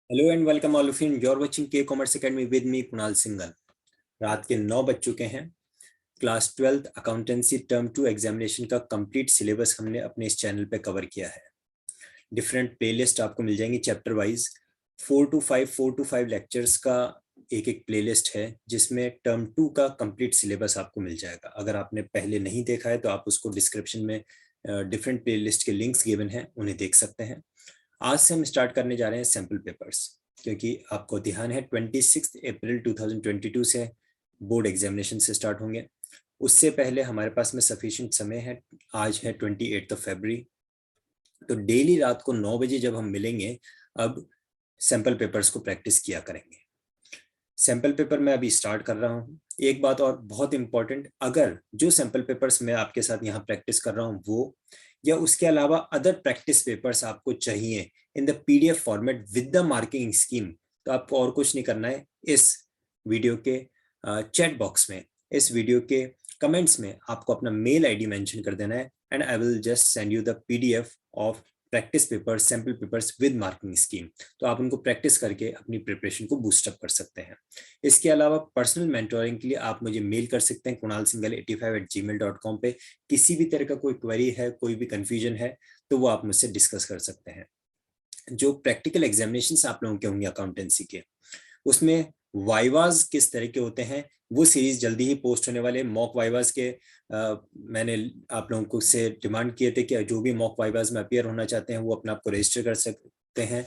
Hello and welcome all of you. You are watching K commerce academy with me Kunal Singhal. रात के 9 बज चुके हैं। Class 12th accountancy term 2 examination का complete syllabus हमने अपने इस चैनल पे कवर किया है। डिफरेंट प्लेलिस्ट आपको मिल जाएंगी चैप्टर वाइज। 4 to 5 लेक्चर्स का एक एक प्लेलिस्ट है जिसमें टर्म 2 का कंप्लीट सिलेबस आपको मिल जाएगा। अगर आपने पहले नहीं देखा है तो आप उसको डिस्क्रिप्शन में डिफरेंट प्लेलिस्ट के लिंक्स गिवन हैं, उन्हें देख सकते हैं। आज से हम स्टार्ट करने जा रहे हैं सैंपल पेपर्स, क्योंकि आपको ध्यान है 26 अप्रैल 2022 से बोर्ड एग्जामिनेशन से स्टार्ट होंगे। उससे पहले हमारे पास में सफिशिएंट समय है। आज है 28 फरवरी, तो डेली रात को 9 बजे जब हम मिलेंगे अब सैंपल पेपर्स को प्रैक्टिस किया करेंगे। सैंपल पेपर मैं अभी स्टार्ट कर रहा हूँ। एक बात और बहुत इंपॉर्टेंट, अगर जो सैंपल पेपर्स मैं आपके साथ यहाँ प्रैक्टिस कर रहा हूँ वो या उसके अलावा अदर प्रैक्टिस पेपर्स आपको चाहिए in the PDF format with the marking scheme, तो आपको और कुछ नहीं करना है। इस वीडियो के चैट बॉक्स में, इस वीडियो के कमेंट्स में आपको अपना मेल आईडी मेंशन कर देना है and I will just send you the PDF of practice papers, sample papers with marking scheme. तो आप उनको प्रैक्टिस करके अपनी प्रिपरेशन को बूस्टअप कर सकते हैं। इसके अलावा पर्सनल मेंटोरिंग के लिए आप मुझे मेल कर सकते हैं kunalsinghal85@gmail.com पे। किसी भी तरह का कोई क्वेरी है, कोई भी कंफ्यूजन है तो वो आप मुझसे डिस्कस कर सकते हैं। जो प्रैक्टिकल एग्जामिनेशंस आप लोगों के होंगे अकाउंटेंसी के, उसमें वाइवाज किस तरह के होते हैं वो सीरीज जल्दी ही पोस्ट होने वाले। मॉक वाइवाज के मैंने आप लोगों को से डिमांड किए थे कि जो भी मॉक वाइवाज में अपीयर होना चाहते हैं वो अपने आप को रजिस्टर कर सकते हैं।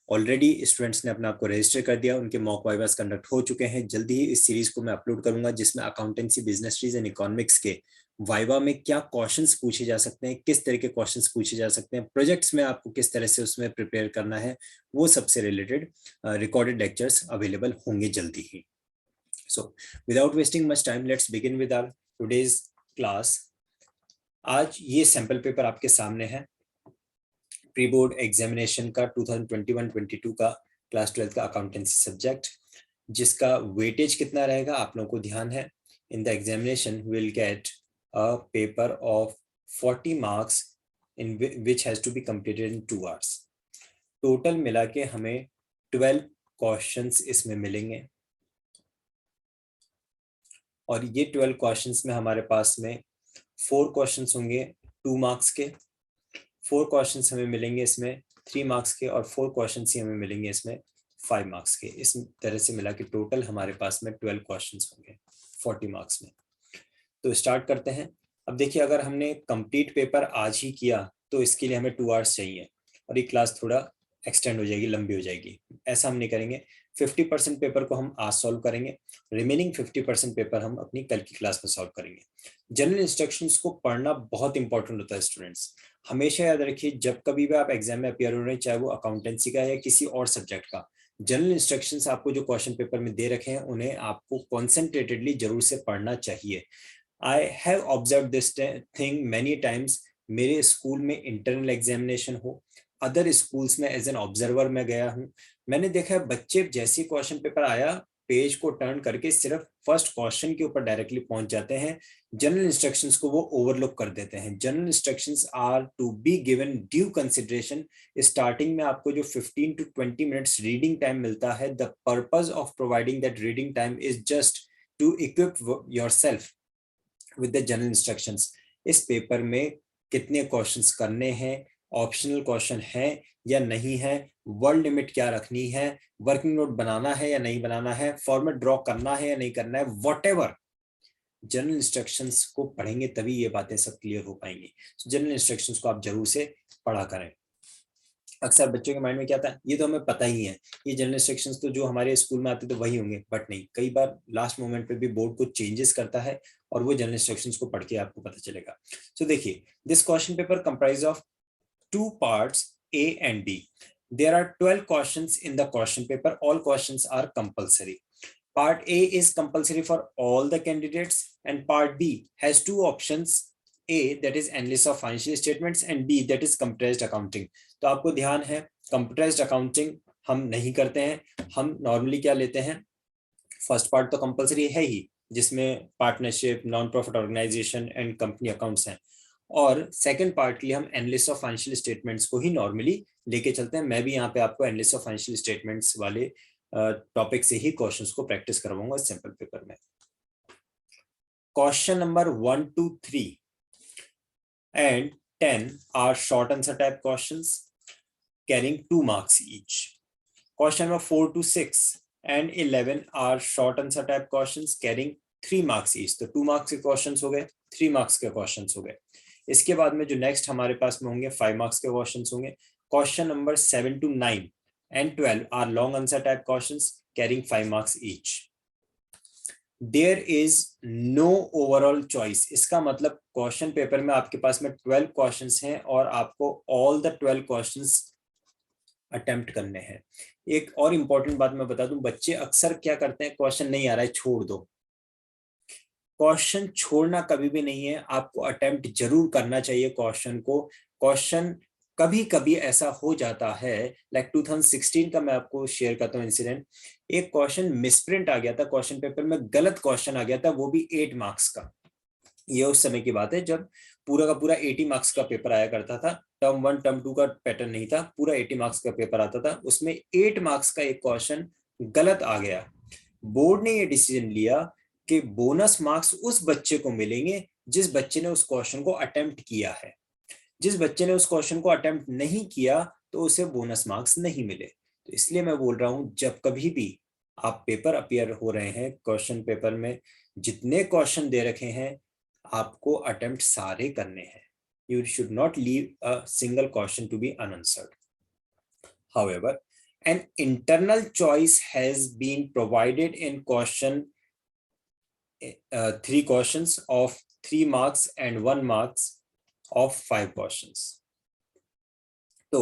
ऑलरेडी स्टूडेंट्स ने अपने आप को रजिस्टर कर दिया, उनके मॉक वाइवाज कंडक्ट हो चुके हैं। जल्दी ही इस सीरीज को मैं अपलोड करूंगा जिसमें accountancy, business studies and economics के वाइवा में क्या क्वेश्चंस पूछे जा सकते हैं, किस तरह के क्वेश्चंस पूछे जा सकते हैं, प्रोजेक्ट्स में आपको किस तरह से उसमें प्रिपेयर करना है, वो सबसे रिलेटेड रिकॉर्डेड लेक्चर्स अवेलेबल होंगे जल्दी ही। So without wasting much time, let's begin with our today's class. आज ये सैंपल पेपर आपके सामने है, प्री बोर्ड एग्जामिनेशन का 2021-22 का क्लास 12 का अकाउंटेंसी सब्जेक्ट, जिसका वेटेज कितना रहेगा आप लोगों को ध्यान है। In the examination will get a paper of 40 marks in which has to be completed in 2 hours. Total मिला के हमें 12 क्वेश्चंस इसमें मिलेंगे और ये 12 क्वेश्चंस में हमारे पास में 4 क्वेश्चंस होंगे 2 मार्क्स के, 4 क्वेश्चंस हमें मिलेंगे इसमें 3 मार्क्स के और 4 क्वेश्चंस ही हमें मिलेंगे इसमें 5 मार्क्स के। इस तरह से मिला के टोटल हमारे पास में 12 क्वेश्चंस होंगे 40 मार्क्स में। तो स्टार्ट करते हैं। अब देखिए, अगर हमने कंप्लीट पेपर आज ही किया तो इसके लिए हमें 2 आवर्स चाहिए और ये क्लास थोड़ा एक्सटेंड हो जाएगी, लंबी हो जाएगी। ऐसा हम नहीं करेंगे। 50% पेपर को हम आज सॉल्व करेंगे, रिमेनिंग 50% पेपर हम अपनी कल की क्लास में सॉल्व करेंगे। जनरल इंस्ट्रक्शंस को पढ़ना बहुत इंपॉर्टेंट होता है स्टूडेंट्स। हमेशा याद रखिए, जब कभी भी आप एग्जाम में अपियर हो रहे हैं, चाहे वो अकाउंटेंसी का या किसी और सब्जेक्ट का, जनरल इंस्ट्रक्शंस आपको जो क्वेश्चन पेपर में दे रखे हैं उन्हें आपको कॉन्सेंट्रेटेडली जरूर से पढ़ना चाहिए। I have observe this thing many times. मेरे स्कूल में इंटरनल एग्जामिनेशन हो, अदर स्कूल्स में एज एन ऑब्जर्वर मैं गया हूँ, मैंने देखा है बच्चे जैसे क्वेश्चन पेपर आया पेज को टर्न करके सिर्फ फर्स्ट क्वेश्चन के ऊपर डायरेक्टली पहुंच जाते हैं। जनरल इंस्ट्रक्शंस को वो ओवरलुक कर देते हैं। General instructions are to be given due consideration. Starting में आपको जो 15 to 20 मिनट्स रीडिंग टाइम मिलता है, the purpose of providing that reading time is just to equip yourself with the general instructions. इस पेपर में कितने क्वेश्चंस करने हैं, ऑप्शनल क्वेश्चन है या नहीं है, वर्ड लिमिट क्या रखनी है, वर्किंग नोट बनाना है या नहीं बनाना है, फॉर्मेट ड्रॉ करना है या नहीं करना है, व्हाटएवर। जनरल इंस्ट्रक्शंस को पढ़ेंगे तभी ये बातें सब क्लियर हो पाएंगी। जनरल इंस्ट्रक्शंस को आप जरूर से पढ़ा करें। अक्सर बच्चों के माइंड में क्या आता है, ये तो हमें पता ही है, ये जनरल इंस्ट्रक्शंस तो जो हमारे स्कूल में आते तो वही होंगे, बट नहीं, कई बार लास्ट मोमेंट पे भी बोर्ड को चेंजेस करता है और वो जनरल इंस्ट्रक्शंस को पढ़ के आपको पता चलेगा। सो देखिए, this question paper comprise of 2 parts A and B. There are 12 questions in the question paper. All questions are compulsory. Part A is compulsory for all the candidates and Part B has 2 options. A that is analysis of financial statements and B that is computerized accounting. तो आपको ध्यान है, computerized accounting हम नहीं करते हैं। हम normally क्या लेते हैं, फर्स्ट पार्ट तो कंपलसरी है ही जिसमें partnership, non profit organisation and company accounts हैं, और सेकंड पार्ट के लिए हम एनालिसिस ऑफ फाइनेंशियल स्टेटमेंट्स को ही नॉर्मली लेके चलते हैं। मैं भी यहाँ पे आपको एनालिसिस ऑफ फाइनेंशियल स्टेटमेंट्स वाले टॉपिक से ही क्वेश्चंस को प्रैक्टिस करवाऊंगा सिंपल पेपर में। Question number 1 to 3 and 10 are short answer type questions carrying 2 marks each. Question number 4 to 6 and 11 are short answer type questions carrying 3 marks each. तो 2 marks के questions हो गए, 3 marks के questions हो गए। इसके बाद में जो नेक्स्ट हमारे पास में होंगे 5 marks के questions होंगे। Question number 7 to 9 and 12 are long answer type questions carrying 5 marks each. There is no overall choice. इसका मतलब क्वेश्चन पेपर में आपके पास में 12 क्वेश्चंस हैं और आपको ऑल द 12 क्वेश्चंस अटेम्प्ट करने हैं। एक और इंपॉर्टेंट बात मैं बता दूं, बच्चे अक्सर क्या करते हैं, क्वेश्चन नहीं आ रहा है छोड़ दो। क्वेश्चन छोड़ना कभी भी नहीं है, आपको अटेम्प्ट जरूर करना चाहिए क्वेश्चन को। क्वेश्चन कभी कभी ऐसा हो जाता है, लाइक 2016 का मैं आपको शेयर करता हूँ इंसिडेंट। एक क्वेश्चन मिसप्रिंट आ गया था क्वेश्चन पेपर में, गलत क्वेश्चन आ गया था, वो भी 8 मार्क्स का। ये उस समय की बात है जब पूरा का पूरा 80 मार्क्स का पेपर आया करता था। टर्म 1 टर्म 2 का पैटर्न नहीं था, पूरा 80 मार्क्स का पेपर आता था। उसमें 8 मार्क्स का एक क्वेश्चन गलत आ गया। बोर्ड ने ये डिसीजन लिया कि बोनस मार्क्स उस बच्चे को मिलेंगे जिस बच्चे ने उस क्वेश्चन को अटेम्प्ट किया है। जिस बच्चे ने उस क्वेश्चन को अटेम्प्ट नहीं किया तो उसे बोनस मार्क्स नहीं मिले। तो इसलिए मैं बोल रहा हूं, जब कभी भी आप पेपर अपीयर हो रहे हैं, क्वेश्चन पेपर में जितने क्वेश्चन दे रखे हैं आपको अटेम्प्ट सारे करने हैं। You should not leave a single question to be unanswered. However, an internal choice has been provided in question 3 questions of 3 marks and 1 marks of 5 questions. तो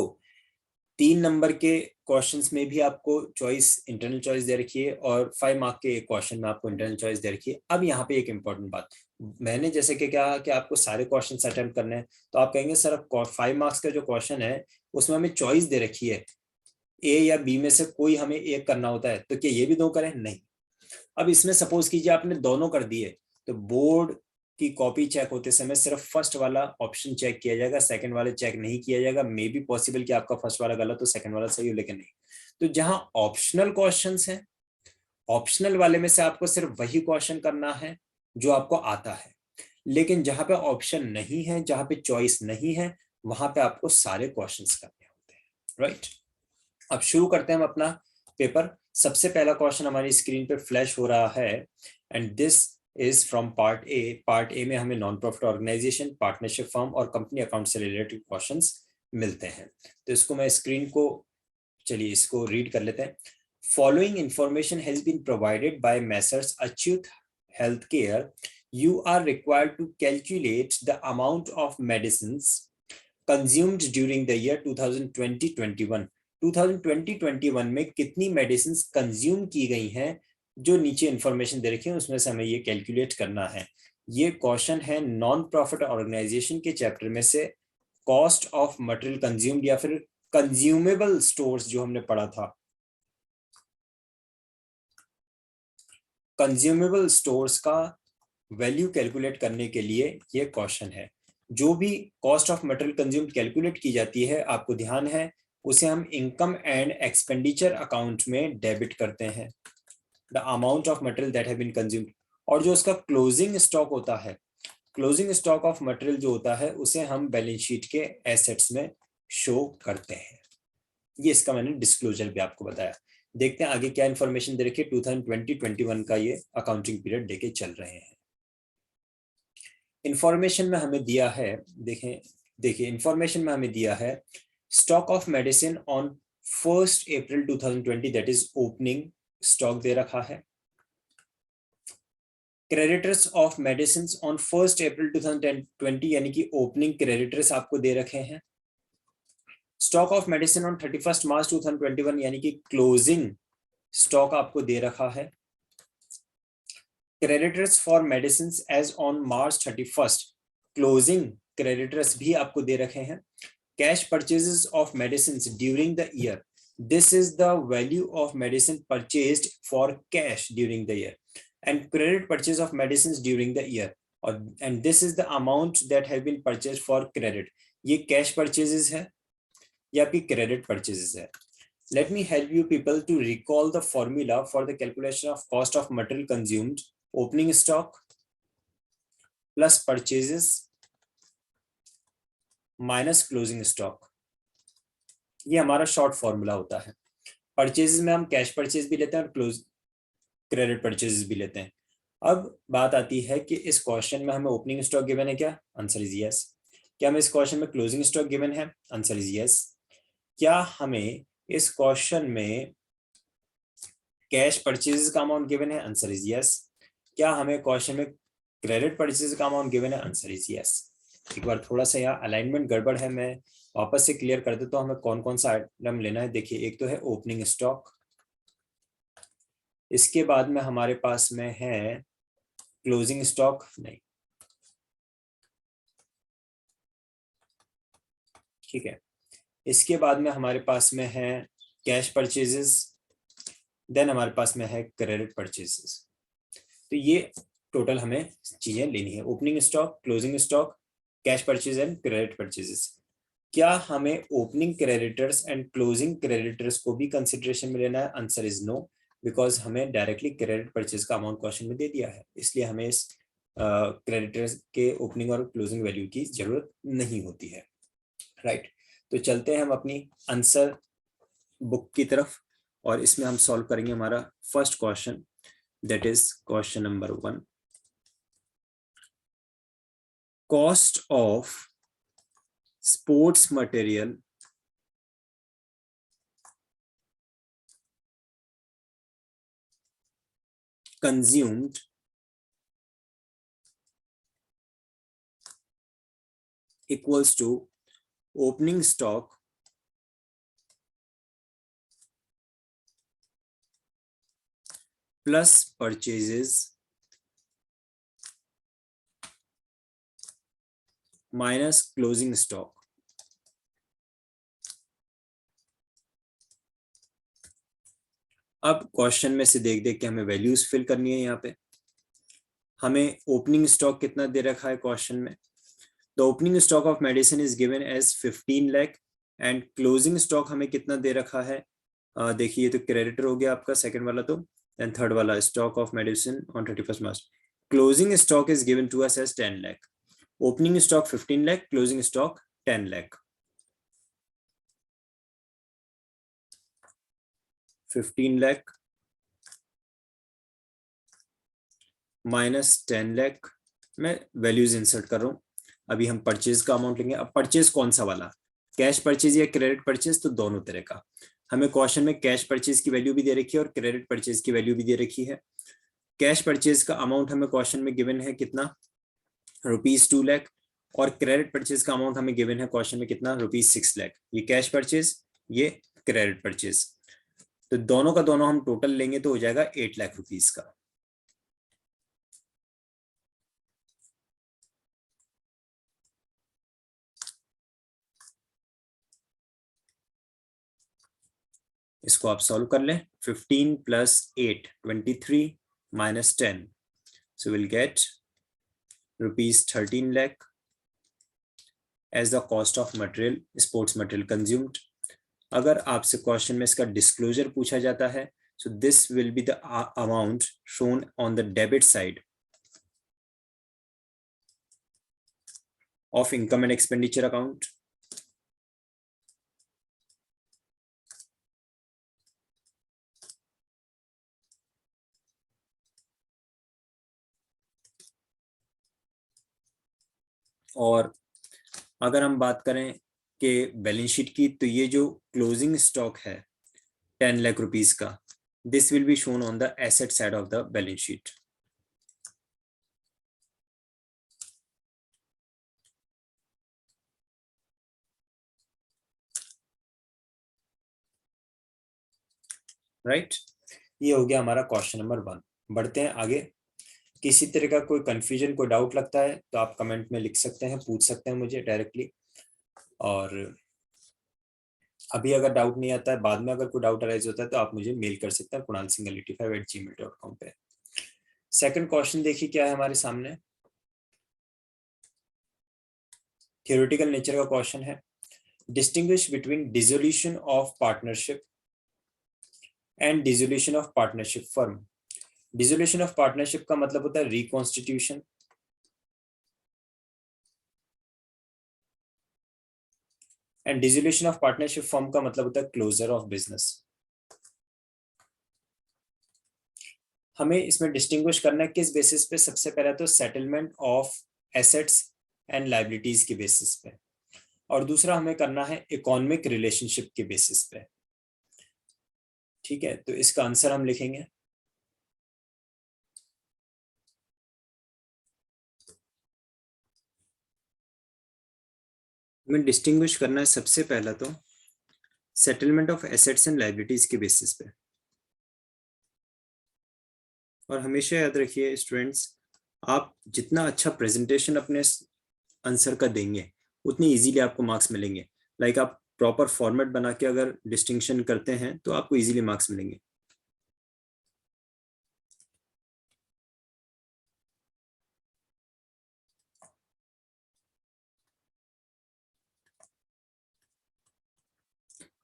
3 नंबर के क्वेश्चंस में भी आपको चॉइस, इंटरनल चॉइस दे रखी है और 5 mark के एक क्वेश्चन में आपको इंटरनल चॉइस दे रखी है। अब यहाँ पे एक इंपॉर्टेंट बात, मैंने जैसे कि कहा कि आपको सारे क्वेश्चन अटेम्प्ट करने हैं, तो आप कहेंगे सर 5 मार्क्स का जो क्वेश्चन है उसमें हमें चॉइस दे रखी है, ए या बी में से कोई हमें एक करना होता है, तो क्या ये भी 2 करें? नहीं। अब इसमें सपोज कीजिए आपने दोनों कर दिए, तो बोर्ड की कॉपी चेक होते समय सिर्फ फर्स्ट वाला ऑप्शन चेक किया जाएगा, सेकंड वाले चेक नहीं किया जाएगा। मे बी पॉसिबल कि आपका फर्स्ट वाला गलत हो, सेकंड वाला सही हो, लेकिन नहीं। तो जहां ऑप्शनल क्वेश्चंस हैं, ऑप्शनल वाले में से आपको सिर्फ वही क्वेश्चन करना है जो आपको आता है। लेकिन जहां पे ऑप्शन नहीं है, जहां पे चॉइस नहीं है, वहां पे आपको सारे क्वेश्चंस करने होते हैं, राइट। अब शुरू करते हैं हम अपना पेपर। सबसे पहला क्वेश्चन हमारी स्क्रीन पे फ्लैश हो रहा है and this is from part A. Part A में हमें non profit organisation, partnership firm और कंपनी अकाउंट से रिलेटेड क्वेश्चंस मिलते हैं। तो इसको मैं स्क्रीन को, चलिए इसको रीड कर लेते हैं। Following information has been provided by messrs Achyut health care. You are required to calculate the amount of medicines consumed during the year 2020-21. 2020-21 में कितनी मेडिसिन कंज्यूम की गई हैं, जो नीचे इंफॉर्मेशन दे रखी है उसमें से हमें ये कैलकुलेट करना है। ये क्वेश्चन है नॉन प्रॉफिट ऑर्गेनाइजेशन के चैप्टर में से, कॉस्ट ऑफ मटेरियल कंज्यूम्ड या फिर कंज्यूमेबल स्टोर्स जो हमने पढ़ा था। कंज्यूमेबल स्टोर्स का वैल्यू कैलकुलेट करने के लिए ये क्वेश्चन है। जो भी cost of material consumed calculate की जाती है, आपको ध्यान है, उसे हम इनकम एंड एक्सपेंडिचर अकाउंट में डेबिट करते हैं, the amount of material that have been consumed. और जो उसका क्लोजिंग स्टॉक होता है, क्लोजिंग स्टॉक ऑफ मटेरियल जो होता है, उसे हम बैलेंस शीट के एसेट्स में शो करते हैं। ये इसका मैंने डिस्क्लोजर भी आपको बताया। देखते हैं आगे क्या इंफॉर्मेशन दे रखी है। 2020-21 का ये अकाउंटिंग पीरियड देके चल रहे हैं। इंफॉर्मेशन में हमें दिया है, देखिए इंफॉर्मेशन में हमें दिया है stock of medicine on 1 April 2020, that is opening stock दे रखा है। Creditors of medicine on 1 April 2020 यानी कि ओपनिंग क्रेडिटर्स आपको दे रखे हैं। Stock of medicine on 31 March 2021 यानी कि क्लोजिंग स्टॉक आपको दे रखा है। Creditors for medicine as on March 31, closing creditors भी आपको दे रखे हैं। Cash purchases of medicine during the year, this is the value of medicine purchased for cash during the year, and credit purchase of medicine during the year. और and this is the amount that have been purchase for credit. ये cash purchases है या आपकी credit purchases है। Let me help you people to recall the formula for the calculation of cost of material consumed, opening stock plus purchases minus closing stock। ये हमारा short formula होता है। Purchases में हम कैश परचेज भी लेते हैं और क्रेडिट परचेजेस भी लेते हैं। अब बात आती है कि इस क्वेश्चन में हमें ओपनिंग स्टॉक गिवन है क्या? Answer is yes. क्या हमें इस क्वेश्चन में क्लोजिंग स्टॉक गिवन है? Answer is yes. क्या हमें इस क्वेश्चन में कैश परचेज का अमाउंट गिवन है? Answer is yes. क्या हमें क्वेश्चन में क्रेडिट परचेज का अमाउंट गिवन है? Answer is yes. एक बार थोड़ा सा यहाँ अलाइनमेंट गड़बड़ है, मैं वापस से क्लियर कर देता हूँ हमें कौन कौन सा आइटम लेना है। देखिए, एक तो है ओपनिंग स्टॉक, इसके बाद में हमारे पास में है क्लोजिंग स्टॉक, नहीं ठीक है, इसके बाद में हमारे पास में है कैश परचेजेस, देन हमारे पास में है क्रेडिट परचेजेस। तो ये टोटल हमें चीजें लेनी है, opening stock, closing stock, cash purchase and credit purchases. क्या हमें opening creditors and closing creditors को भी कंसिडरेशन में लेना है? आंसर इज नो, बिकॉज हमें डायरेक्टली क्रेडिट परचेज का अमाउंट क्वेश्चन में दे दिया है, इसलिए हमें इस क्रेडिटर्स के ओपनिंग और क्लोजिंग वैल्यू की जरूरत नहीं होती है। राइट, तो चलते हैं हम अपनी आंसर बुक की तरफ और इसमें हम सॉल्व करेंगे हमारा first question, that is question number 1। Cost of sports material consumed equals to opening stock plus purchases minus closing stock। अब क्वेश्चन में से देख देख के हमें वैल्यूज फिल करनी है। यहाँ पे हमें ओपनिंग स्टॉक कितना दे रखा है क्वेश्चन में? The opening stock of medicine is given as 15 lakh and closing stock हमें कितना दे रखा है? देखिए, तो क्रेडिटर हो गया आपका सेकंड वाला, तो देन थर्ड वाला stock of medicine on 31st March. Closing stock is given to us as 10 lakh, opening stock 15 lakh, closing stock 10 lakh. 15 lakh minus 10 lakh, मैं वैल्यूज इंसर्ट कर रहा हूँ। अभी हम परचेज का अमाउंट लेंगे। अब परचेज कौन सा वाला, कैश परचेज या क्रेडिट परचेज? तो दोनों तरह का। हमें क्वेश्चन में कैश परचेज की वैल्यू भी दे रखी है और क्रेडिट परचेज की वैल्यू भी दे रखी है। कैश परचेज का अमाउंट हमें क्वेश्चन में गिवन है कितना? ₹2 लाख। और क्रेडिट परचेज का अमाउंट हमें गिवन है क्वेश्चन में कितना? ₹6 लाख। ये कैश परचेज, ये क्रेडिट परचेज, तो दोनों का दोनों हम टोटल लेंगे तो हो जाएगा 8 लाख रुपीज का। इसको आप सॉल्व कर लें। 15 + 8 23 - 10, so we'll get ₹13 lakh as the cost of material, sports material consumed। अगर आपसे क्वेश्चन में इसका डिस्क्लोजर पूछा जाता है, so this will be the amount shown on the debit side of income and expenditure account। और अगर हम बात करें कि बैलेंस शीट की, तो ये जो क्लोजिंग स्टॉक है 10 लाख रुपीज का, this will be shown on the asset side of the balance sheet. Right, ये हो गया हमारा क्वेश्चन नंबर 1। बढ़ते हैं आगे। किसी तरह का कोई कंफ्यूजन, कोई डाउट लगता है तो आप कमेंट में लिख सकते हैं, पूछ सकते हैं मुझे डायरेक्टली। और अभी अगर डाउट नहीं आता है, बाद में अगर कोई डाउट अराइज होता है तो आप मुझे मेल कर सकते हैं kunalsinghal85@gmail.com पे। सेकंड क्वेश्चन देखिए क्या है हमारे सामने। थियोरेटिकल नेचर का क्वेश्चन है। Distinguish between dissolution of partnership and dissolution of partnership firm. Dissolution of partnership का मतलब होता है reconstitution, and dissolution of partnership firm का मतलब होता है क्लोजर ऑफ बिजनेस। हमें इसमें डिस्टिंग्विश करना है किस बेसिस पे? सबसे पहले तो settlement of assets and liabilities के बेसिस पे, और दूसरा हमें करना है इकोनॉमिक रिलेशनशिप के बेसिस पे। ठीक है, तो इसका आंसर हम लिखेंगे हमें डिस्टिंग्विश करना है सबसे पहला तो settlement of assets and liabilities के बेसिस पे। और हमेशा याद रखिए स्टूडेंट्स, आप जितना अच्छा प्रेजेंटेशन अपने आंसर का देंगे उतनी इजीली आपको मार्क्स मिलेंगे। लाइक आप प्रॉपर फॉर्मेट बना के अगर डिस्टिंक्शन करते हैं तो आपको इजीली मार्क्स मिलेंगे।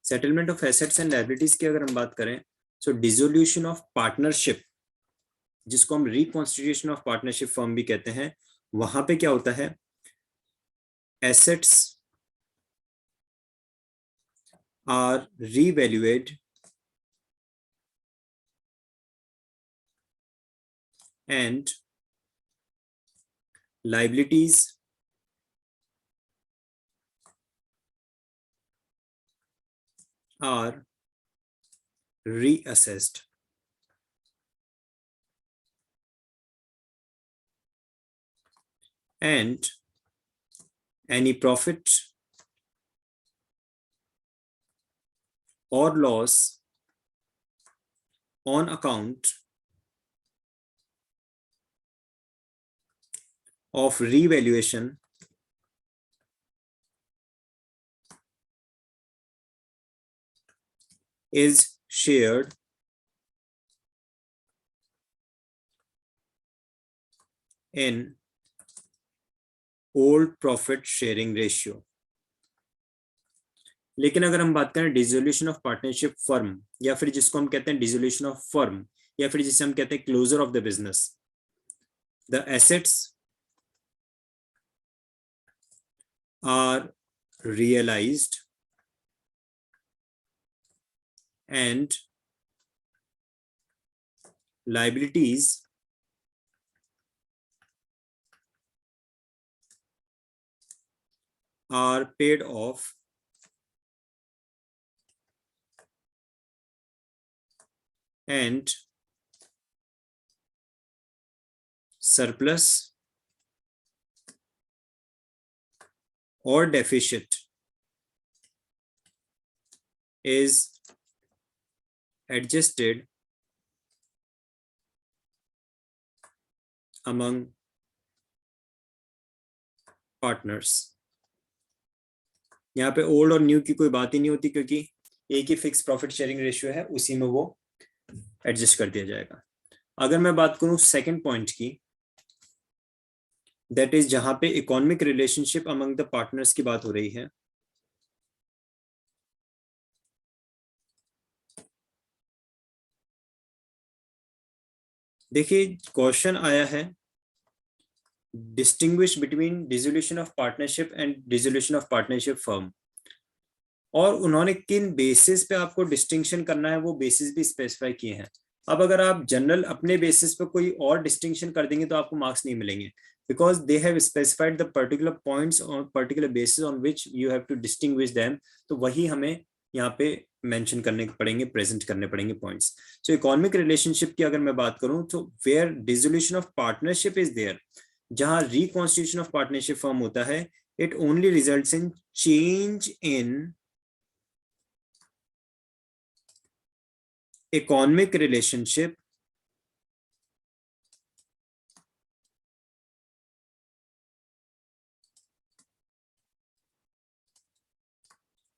Settlement of assets and liabilities की अगर हम बात करें, सो डिसोल्यूशन ऑफ पार्टनरशिप, जिसको हम रिकॉन्स्टिट्यूशन ऑफ पार्टनरशिप फर्म भी कहते हैं, वहां पे क्या होता है? Assets are revaluate and liabilities are reassessed. And any profit or loss on account of revaluation is shared in old profit sharing ratio. लेकिन अगर हम बात करें डिसोल्यूशन ऑफ पार्टनरशिप फर्म, या फिर जिसको हम कहते हैं डिसोल्यूशन ऑफ फर्म, या फिर जिसे हम कहते हैं closure of the business, the assets are realized and liabilities are paid off and surplus or deficit is adjusted among partners। यहाँ पे ओल्ड और न्यू की कोई बात ही नहीं होती, क्योंकि एक ही फिक्स प्रॉफिट शेयरिंग रेशियो है, उसी में वो एडजस्ट कर दिया जाएगा। अगर मैं बात करूं सेकंड पॉइंट की, दैट इज जहां पे economic relationship among the partners की बात हो रही है, देखिए क्वेश्चन आया है distinguish between dissolution of partnership and dissolution of partnership firm, और उन्होंने किन बेसिस पे आपको डिस्टिंक्शन करना है वो बेसिस भी स्पेसिफाई किए हैं। अब अगर आप जनरल अपने बेसिस पे कोई और डिस्टिंक्शन कर देंगे तो आपको मार्क्स नहीं मिलेंगे, because they have specified the particular points on particular basis on which you have to distinguish them. तो वही हमें यहाँ पे मेंशन करने पड़ेंगे, प्रेजेंट करने पड़ेंगे पॉइंट्स। सो इकोनॉमिक रिलेशनशिप की अगर मैं बात करूं तो where dissolution of partnership is there, जहां रिकॉन्स्टिट्यूशन ऑफ पार्टनरशिप फॉर्म होता है, it only results in change in economic relationship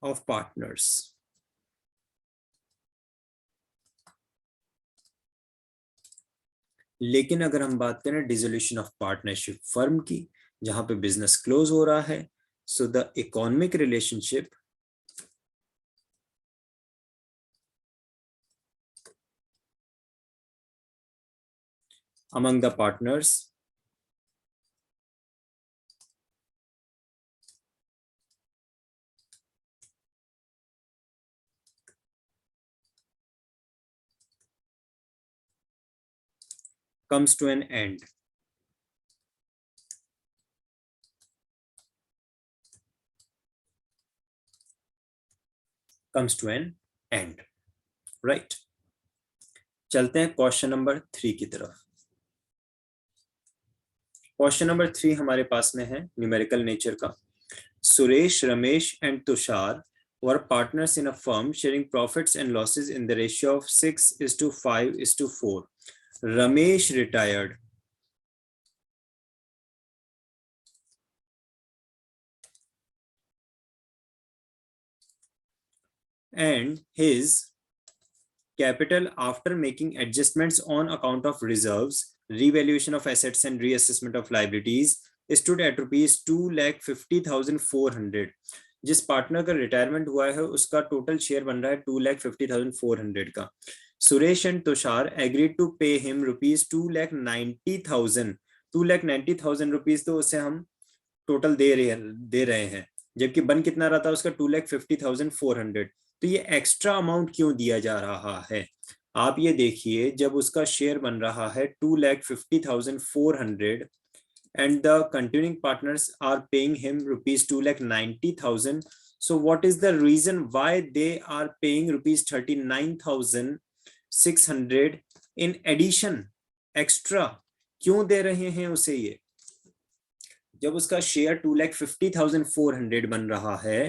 of partners। लेकिन अगर हम बात करें डिसोल्यूशन ऑफ पार्टनरशिप फर्म की, जहां पे बिजनेस क्लोज हो रहा है, So the economic relationship among the partners comes to an end. Comes to an end. Right. चलते हैं क्वेश्चन नंबर 3 की तरफ. क्वेश्चन नंबर 3 हमारे पास में है न्यूमेरिकल नेचर का. Suresh, Ramesh and Tushar were partners in a firm sharing profits and losses in the ratio of 6:5:4. Ramesh retired. And his capital, after making adjustments on account of reserves, revaluation of assets and reassessment of liabilities, stood at rupees 2,50,400. जिस partner का retirement हुआ है उसका total share बन रहा है 2,50,400 का. Suresh and Tushar agreed to pay him rupees 2,90,000. 2,90,000 rupees तो उसे हम टोटल दे रहे हैं, जबकि बन कितना रहा था उसका 2,50,400. तो ये एक्स्ट्रा अमाउंट क्यों दिया जा रहा है? आप ये देखिए, जब उसका शेयर बन रहा है 2,50,400 and the continuing partners are paying him rupees 2,90,000. So what is the reason why they are paying rupees 39,600 in addition? Extra क्यों दे रहे हैं उसे ये? जब उसका शेयर 2,50,400 बन रहा है,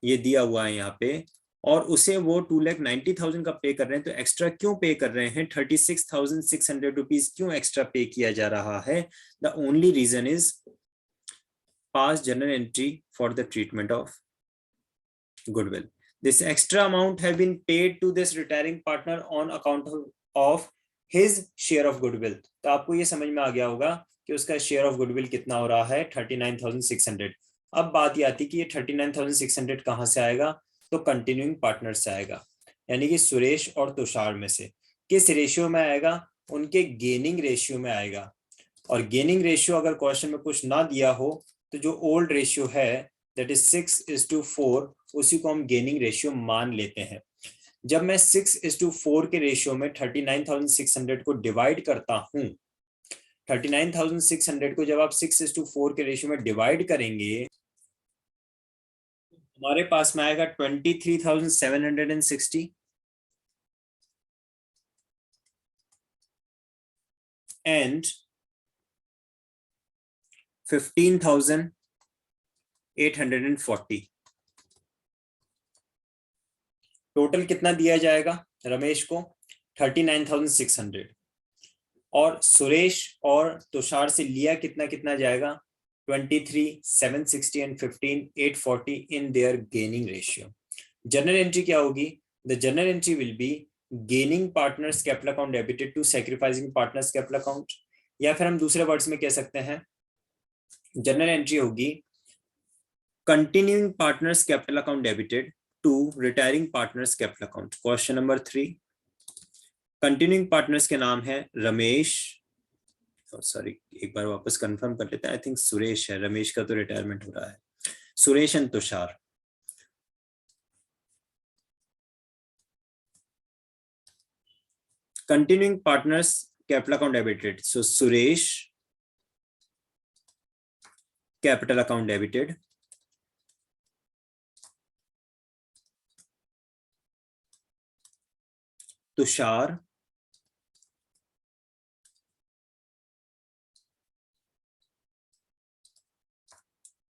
ये दिया हुआ है यहाँ पे, और उसे वो 2,90,000 का पे कर रहे हैं, तो एक्स्ट्रा क्यों पे कर रहे हैं? 36,600 रुपीज क्यों एक्स्ट्रा पे किया जा रहा है? The only reason is pass journal entry for the treatment of goodwill. This extra amount have been paid to this retiring partner on account of his share of goodwill. तो आपको ये समझ में आ गया होगा कि उसका शेयर ऑफ गुडविल कितना हो रहा है, 39,600. अब बात ये आती कि ये 39,600 कहां से आएगा? तो कंटिन्यूइंग पार्टनर से आएगा, यानी कि सुरेश और तुषार में से. किस रेशियो में आएगा? उनके गेनिंग रेशियो में आएगा. और गेनिंग रेशियो अगर क्वेश्चन में कुछ ना दिया हो तो जो ओल्ड रेशियो है दैट इज 6:4, उसी को हम गेनिंग रेशियो मान लेते हैं. जब मैं 6:4 के रेशियो में 39,600 को डिवाइड करता हूं, 39,600 को जब आप 6:4 के रेशियो में डिवाइड करेंगे, हमारे पास में आएगा 23,760 एंड 15,840. टोटल कितना दिया जाएगा रमेश को? 39,600. और सुरेश और तुषार से लिया कितना कितना जाएगा? 23,760 and 15,840 in their gaining ratio. Journal entry क्या होगी? The journal entry will be gaining partners capital account debited to sacrificing partners capital account. या फिर हम दूसरे वर्ड्स में कह सकते हैं, जर्नल एंट्री होगी continuing partners capital account debited to retiring partners capital account. Question number 3, continuing partners के नाम है रमेश, सॉरी एक बार वापस कंफर्म कर लेते हैं, आई थिंक सुरेश है, रमेश का तो रिटायरमेंट हो रहा है. Suresh and Tushar. Continuing partners capital account debited, so Suresh capital account debited, Tushar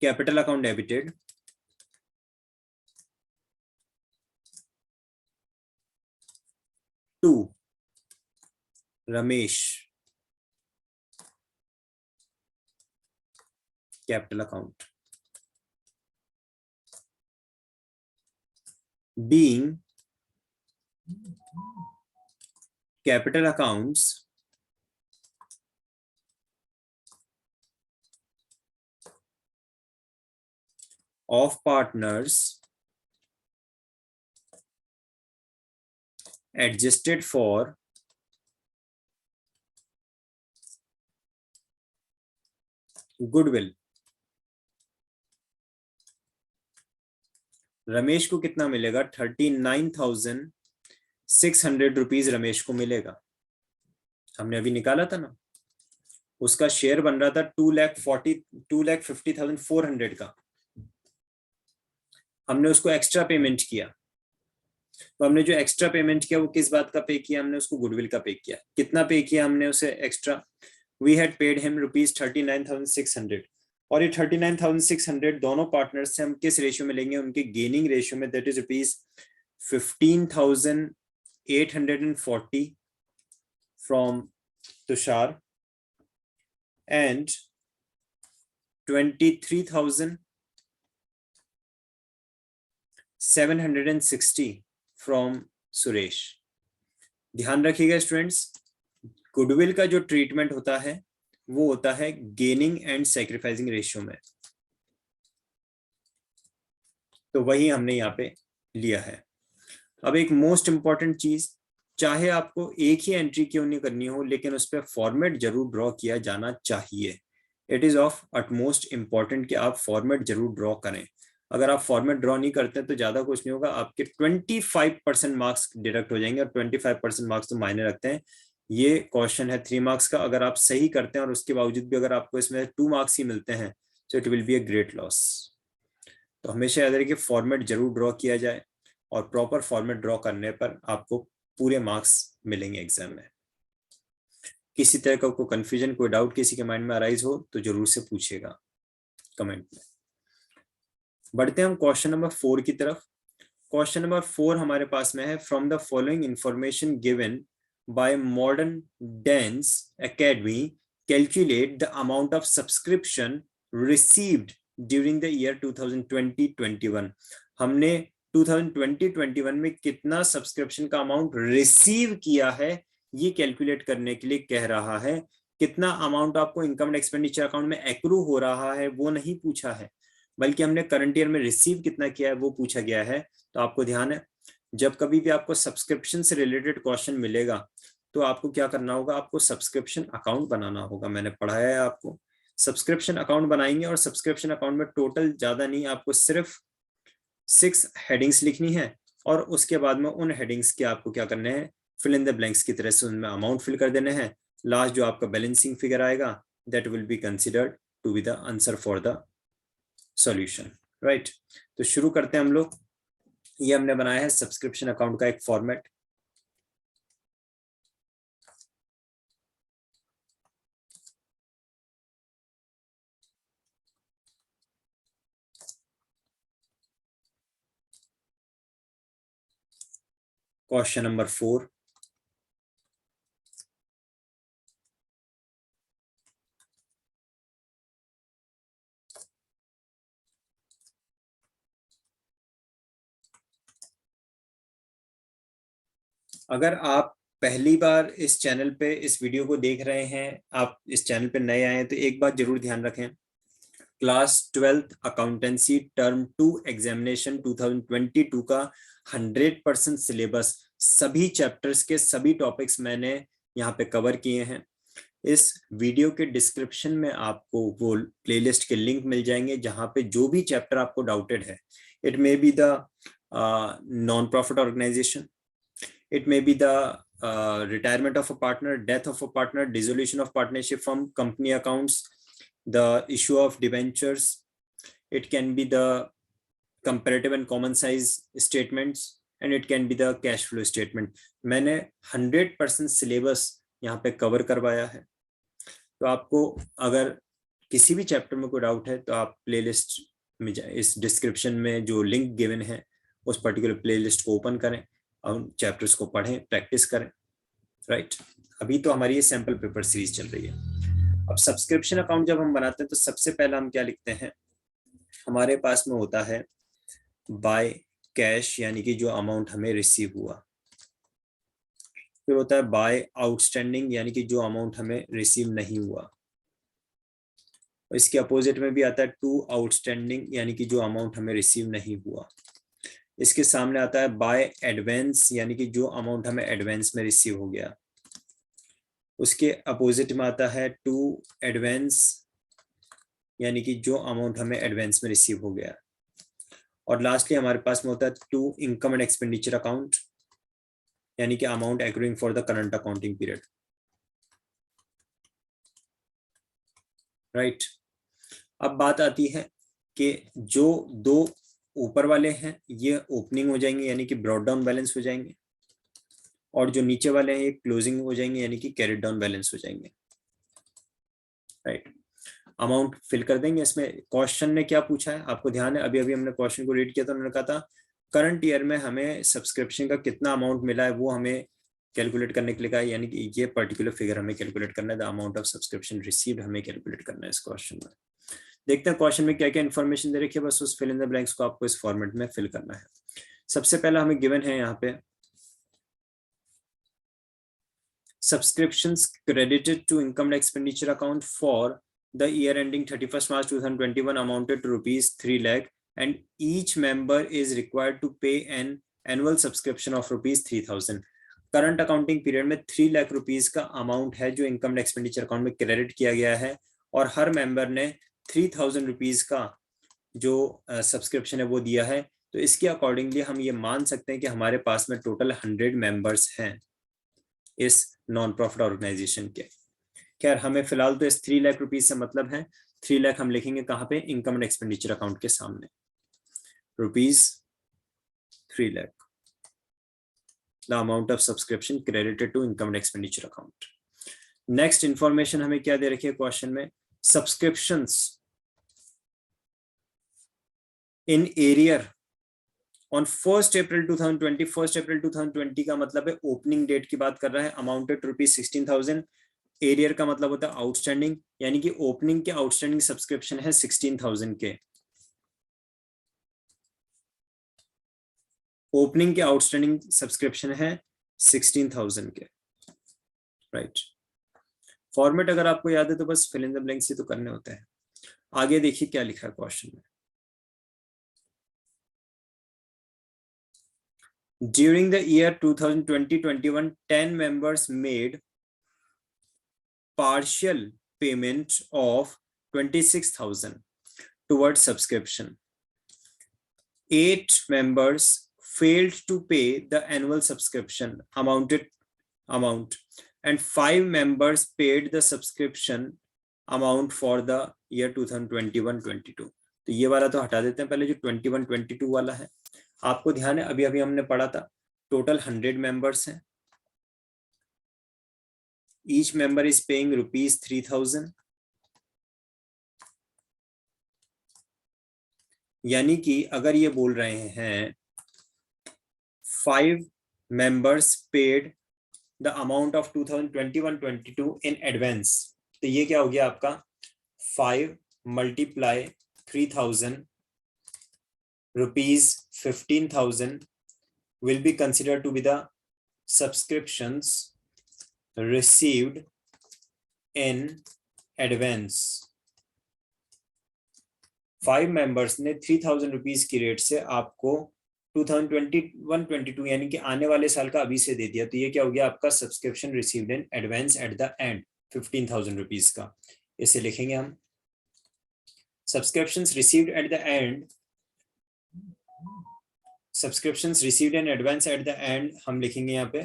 capital account debited to Ramesh capital account. Being capital accounts of partners adjusted for goodwill। Ramesh को कितना मिलेगा? 39,600 रुपीज रमेश को मिलेगा। हमने अभी निकाला था ना, उसका शेयर बन रहा था 2,50,400 का। हमने उसको एक्स्ट्रा पेमेंट किया, तो हमने जो एक्स्ट्रा पेमेंट किया वो किस बात का पे किया? हमने उसको गुडविल का पे किया। कितना पे किया हमने उसे extra? We had paid him ₹39,600। और ये 39,600 दोनों पार्टनर्स से हम किस रेशियो में लेंगे? उनके गेनिंग रेशियो में, that is ₹15,840 from Tushar and 23,760 from Suresh. ध्यान रखिएगा स्टूडेंट्स, गुडविल का जो ट्रीटमेंट होता है वो होता है गेनिंग एंड सैक्रिफाइसिंग रेशियो में, तो वही हमने यहाँ पे लिया है। अब एक मोस्ट इंपॉर्टेंट चीज, चाहे आपको एक ही एंट्री क्यों नहीं करनी हो, लेकिन उस पर फॉर्मेट जरूर ड्रॉ किया जाना चाहिए। It is of utmost important कि आप फॉर्मेट जरूर ड्रॉ करें। अगर आप फॉर्मेट ड्रॉ नहीं करते तो ज्यादा कुछ नहीं होगा, आपके 25% मार्क्स डिडक्ट हो जाएंगे, और 25% मार्क्स तो मायने रखते हैं। ये क्वेश्चन है 3 मार्क्स का, अगर आप सही करते हैं और उसके बावजूद भी अगर आपको इसमें 2 मार्क्स ही मिलते हैं, तो it will be a great loss. तो हमेशा याद रखिए फॉर्मेट जरूर ड्रॉ किया जाए, और प्रॉपर फॉर्मेट ड्रॉ करने पर आपको पूरे मार्क्स मिलेंगे एग्जाम में। किसी तरह का कोई कंफ्यूजन, कोई डाउट किसी के माइंड में अराइज हो तो जरूर से पूछिएगा कमेंट में। बढ़ते हैं हम क्वेश्चन नंबर 4 की तरफ। क्वेश्चन नंबर 4 हमारे पास में है, from the following information given by modern dance academy calculate the amount of subscription received during the year 2020-21। हमने 2020-21 में कितना सब्सक्रिप्शन का अमाउंट रिसीव किया है ये कैलकुलेट करने के लिए कह रहा है। कितना अमाउंट आपको इनकम एंड एक्सपेंडिचर अकाउंट में एक्रू हो रहा है वो नहीं पूछा है, बल्कि हमने करंट ईयर में रिसीव कितना किया है वो पूछा गया है। तो आपको ध्यान है, जब कभी भी आपको सब्सक्रिप्शन से रिलेटेड क्वेश्चन मिलेगा तो आपको क्या करना होगा? आपको सब्सक्रिप्शन अकाउंट बनाना होगा। मैंने पढ़ाया है आपको, सब्सक्रिप्शन अकाउंट बनाएंगे, और सब्सक्रिप्शन अकाउंट में टोटल ज्यादा नहीं, आपको सिर्फ 6 हेडिंग्स लिखनी है, और उसके बाद में उन हेडिंग्स के आपको क्या करने हैं? फिल इन द ब्लैंक्स की तरह से उनमें अमाउंट फिल कर देने हैं। लास्ट जो आपका बैलेंसिंग फिगर आएगा that will be considered to be the answer for the solution, right. तो शुरू करते हैं हम लोग। ये हमने बनाया है सब्सक्रिप्शन अकाउंट का एक फॉर्मेट। क्वेश्चन नंबर 4, अगर आप पहली बार इस चैनल पे इस वीडियो को देख रहे हैं, आप इस चैनल पे नए आए हैं, तो एक बात जरूर ध्यान रखें, class 12th accountancy term 2 examination 2022 का 100% सिलेबस, सभी चैप्टर्स के सभी टॉपिक्स मैंने यहाँ पे कवर किए हैं। इस वीडियो के डिस्क्रिप्शन में आपको वो प्लेलिस्ट के लिंक मिल जाएंगे जहाँ पे जो भी चैप्टर आपको डाउटेड है, it may be the non profit organisation, it may be the retirement of a partner, death of a partner, dissolution of partnership from company accounts, the issue of debentures, it can be the comparative and common size statements, and it can be the cash flow statement. मैंने 100% syllabus यहाँ पे cover करवाया है। तो आपको अगर किसी भी चैप्टर में कोई डाउट है तो आप प्लेलिस्ट में इस डिस्क्रिप्शन में जो लिंक गिवन है उस पर्टिकुलर प्लेलिस्ट को ओपन करें और चैप्टर्स को पढ़ें, प्रैक्टिस करें, राइट। अभी तो हमारी ये सैंपल पेपर सीरीज चल रही है। अब सब्सक्रिप्शन अकाउंट जब हम बनाते हैं तो सबसे पहला हम क्या लिखते हैं? हमारे पास में होता है बाय कैश, यानी कि जो अमाउंट हमें रिसीव हुआ। फिर होता है बाय आउटस्टैंडिंग, यानी कि जो अमाउंट हमें रिसीव नहीं हुआ। और इसके अपोजिट में भी आता है टू आउटस्टैंडिंग, यानी कि जो अमाउंट हमें रिसीव नहीं हुआ। इसके सामने आता है बाय एडवांस, यानी कि जो अमाउंट हमें एडवांस में रिसीव हो गया। उसके अपोजिट में आता है टू एडवांस, यानी कि जो अमाउंट हमें एडवांस में रिसीव हो गया। और लास्टली हमारे पास में होता है to income and expenditure account, यानी कि amount accruing for the current accounting period. Right. अब बात आती है कि जो दो ऊपर वाले हैं ये ओपनिंग हो जाएंगे, यानी कि ब्रॉड डाउन बैलेंस हो जाएंगे, और जो नीचे वाले हैं ये क्लोजिंग हो जाएंगे, यानी कि कैरिड डाउन बैलेंस हो जाएंगे। राइट। अमाउंट फिल कर देंगे। इसमें क्वेश्चन ने क्या पूछा है आपको ध्यान है, अभी अभी हमने क्वेश्चन को रीड किया तो उन्होंने कहा था करंट ईयर में हमें सब्सक्रिप्शन का कितना अमाउंट मिला है वो हमें कैलकुलेट करने के लिए कहा, यानी कि ये पर्टिकुलर फिगर हमें कैलकुलेट करना है, the amount of subscription received हमें कैलकुलेट करना है इस क्वेश्चन में। देखते हैं क्वेश्चन में क्या क्या इन्फॉर्मेशन दे रखी है, बस उस फिल इन द ब्लैंक्स को आपको इस फॉर्मेट में फिल करना है। सबसे पहला हमें गिवन है यहाँ पे subscriptions credited to income and expenditure account for the year ending 31st March 2021 amounted to rupees 3 lakh and each member is required to pay an annual subscription of rupees 3000. Current accounting period में 3 lakh rupees का amount है जो income and expenditure account में credit किया गया है, और हर member ने 3000 रुपीस का जो सब्सक्रिप्शन है वो दिया है। तो इसके अकॉर्डिंगली हम ये मान सकते हैं कि हमारे पास में टोटल 100 मेंबर्स हैं इस नॉन प्रॉफिट ऑर्गेनाइजेशन के। खैर हमें फिलहाल तो इस 3 लाख रुपीज से मतलब है, 3 लाख हम लिखेंगे कहाँ पे, इनकम एंड एक्सपेंडिचर अकाउंट के सामने, rupees 3 lakh the amount of subscription credited to income and expenditure account. Next information हमें क्या दे रखी है क्वेश्चन में, subscriptions in arrear on 1st April 2020, 1st April 2020 का मतलब है ओपनिंग डेट की बात कर रहा है, अमाउंटेड रुपीज 16,000। एरियर का मतलब होता है आउटस्टैंडिंग, यानी कि ओपनिंग के आउटस्टैंडिंग सब्सक्रिप्शन है 16,000 के, ओपनिंग के आउटस्टैंडिंग सब्सक्रिप्शन है 16,000 के। राइट। फॉर्मेट अगर आपको याद है तो बस फिल इन द ब्लैंक्स ही तो करने होते हैं। आगे देखिए क्या लिखा है क्वेश्चन में, during the year 2020-21 10 members made partial payment of 26,000 towards subscription. 8 members failed to pay the annual subscription amount and 5 members paid the subscription amount for the year 2021-22. तो ये वाला तो हटा देते हैं, पहले जो 21-22 वाला है आपको ध्यान है अभी अभी हमने पढ़ा था टोटल 100 मेंबर्स हैं, each member is paying rupees 3000, यानी कि अगर ये बोल रहे हैं 5 members paid the amount of 2021-22 in advance, तो ये क्या हो गया आपका 5 × 3000 rupees 15,000 will be considered to be the subscriptions received in advance। 5 members ने 3000 रुपीज की रेट से आपको 2021-22 यानी कि आने वाले साल का अभी से दे दिया, तो ये क्या हो गया आपका subscription received in advance at the end 15,000 rupees का। इसे लिखेंगे हम subscriptions received at the end, subscriptions received in advance at the end हम लिखेंगे यहाँ पे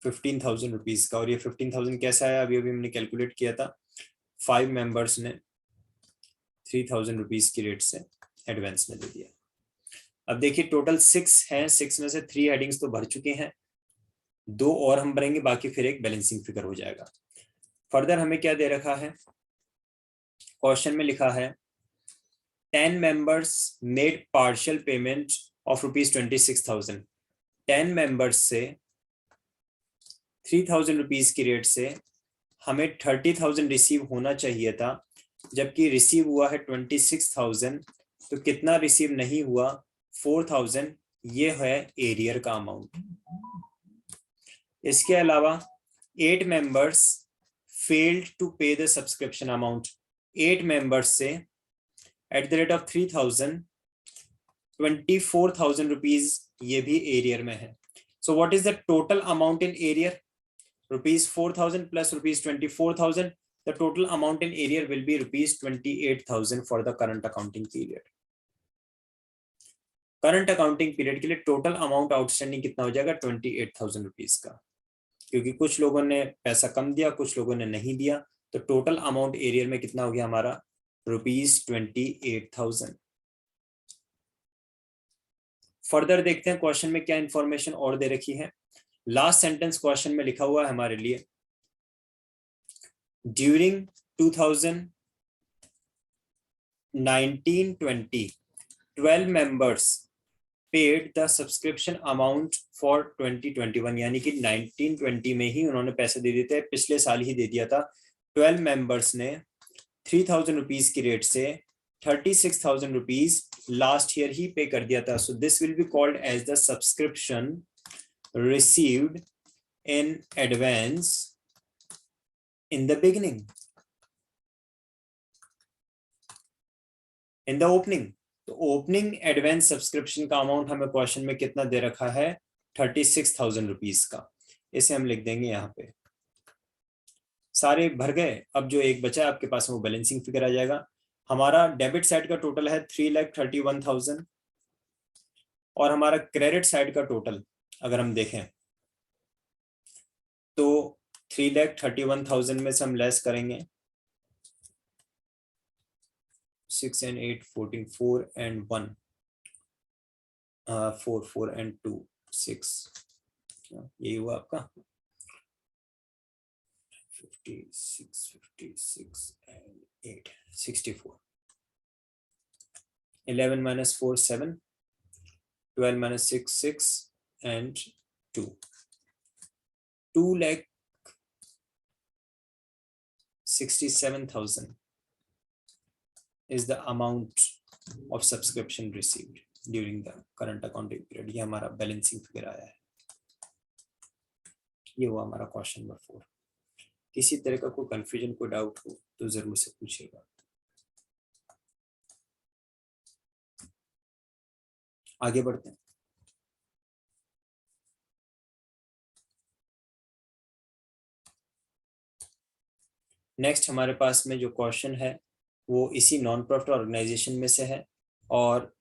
15,000 रुपीज का। और ये 15,000 कैसा है अभी अभी हमने कैलकुलेट किया था, 5 मेंबर्स ने 3,000 रुपीज की रेट से एडवांस में दे दिया। अब देखिए टोटल 6 हैं, 6 में से 3 हेडिंग्स तो भर चुके हैं, 2 और हम भरेंगे, बाकी फिर एक बैलेंसिंग फिगर हो जाएगा। फर्दर हमें क्या दे रखा है क्वेश्चन में, लिखा है 10 members made partial payment of rupees 26,000। 10 members से 3,000 रुपीज की रेट से हमें 30,000 रिसीव होना चाहिए था, जबकि रिसीव हुआ है 26,000, तो कितना रिसीव नहीं हुआ 4,000, ये है एरियर का अमाउंट। इसके अलावा 8 members failed to pay the subscription amount, 8 members से at the rate of 3000 24,000 rupees ये भी एरियर में है. So what is the total amount in arrear? Rupees 4,000 plus rupees 24,000. The total amount in arrear will be rupees 28,000 for the current accounting period. Current accounting period के लिए total amount outstanding कितना हो जाएगा? 28,000 rupees का, क्योंकि कुछ लोगों ने पैसा कम दिया, कुछ लोगों ने नहीं दिया, तो टोटल अमाउंट एरियर में कितना हो गया हमारा? रुपीज 28,000. फर्दर देखते हैं क्वेश्चन में क्या इंफॉर्मेशन और दे रखी है. लास्ट सेंटेंस क्वेश्चन में लिखा हुआ है हमारे लिए, during 2019-20 12 members paid the subscription amount for 2021. यानी कि 1920 में ही उन्होंने पैसे दे दिए थे, पिछले साल ही दे दिया था. 12 मेंबर्स ने 3,000 रुपीज की रेट से 36,000 रुपीज लास्ट ईयर ही पे कर दिया था. So this will be called as the subscription received in advance in the beginning, in the opening. तो ओपनिंग एडवांस सब्सक्रिप्शन का अमाउंट हमें क्वेश्चन में कितना दे रखा है? 36,000 रुपीज का. इसे हम लिख देंगे यहाँ पे. सारे भर गए. अब जो एक बचा है आपके पास वो बैलेंसिंग फिगर आ जाएगा. हमारा डेबिट साइड का टोटल है 3,31,000 और हमारा क्रेडिट साइड का टोटल अगर हम देखें तो 3,31,000 में से हम लेस करेंगे 6 and 8 14 4 and 1 4 and 2 6. ये हुआ आपका 56 and 8 64. 11 minus 4 7, 12 minus 6 6 and 2. 2,67,000 is the amount of subscription received during the current accounting period. ये हमारा बैलेंसिंग फिगर आया है. ये हुआ हमारा क्वेश्चन नंबर 4. किसी तरह का कोई कंफ्यूजन, कोई डाउट हो तो जरूर से पूछिएगा. आगे बढ़ते हैं. नेक्स्ट हमारे पास में जो क्वेश्चन है वो इसी नॉन प्रॉफिट ऑर्गेनाइजेशन में से है और